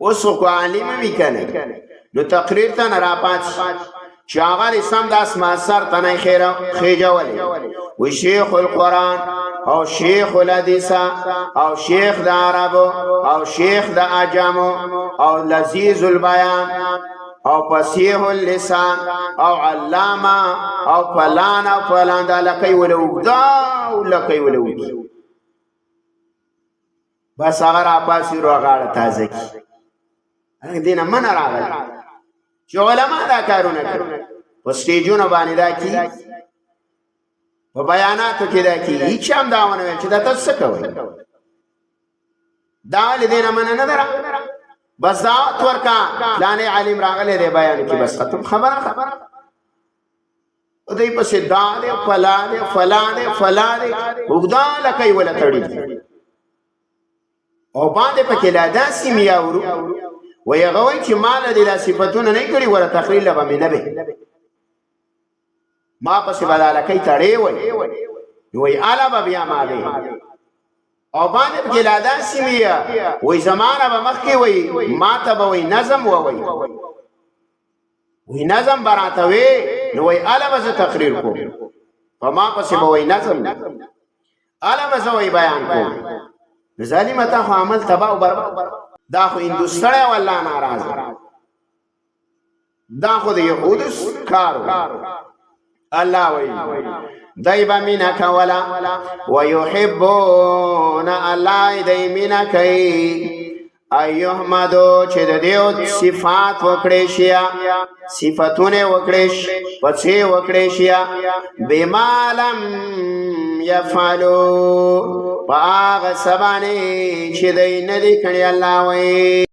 اوس خو عالم وي کنه نو تقریر ته نه راپات چې هغه سم د اسمان سر ته نه خېجولې وي شیخ القرآن او شیخ الحدیث او شیخ د عربو او شیخ د عجمو او لذیذ البیان او فصیح اللسان او علامه او فلان او فلان دا لکۍ ولوږده او لکۍ ولوږي بس هغه راپاسي رو غاړه تازه کی دینه من راغلی چې علما دا کارونه کوي په سټیجونو باندې دا کی په بیاناتو کې دا کی هیڅ هم دا ونه ویل چې دا تاسو څه کوئ دا دینه من نه درا بس دا ورکا پلانې عالم راغلی دی بیان کې بس ختم خبره او دې پسې دا دې فلان وګدا لکۍ ولا تړي او باندې پکې لا داسې میاورو ويغوي چې مال دې لا صفاتونه نه کړی ولا تقریر لبه مې نه به ما پسې بداله کوي تړې وي الا بیا ما به او باندې پکې لا داسې میا وي زمانہ به مخ کې وي ما ته به وي نظم وي نظم براته وي نو وي الا به تقریر کو په ما پسې به وي نظم الا به وي بیان کو ظالمه ته عمل تباہ او برباد دا خو هندوستړی والله ناراضه دا خو د یهودو کارو الله وی دای با مینا کولا ويحبون الله دای مینا کوي ايحمدو چې د دیو صفات وکړي شیا صفاتونه وکړي پڅې وکړي شیا بمالم يفعلوا باغ سبانه چې دای نه دی کړی الله وی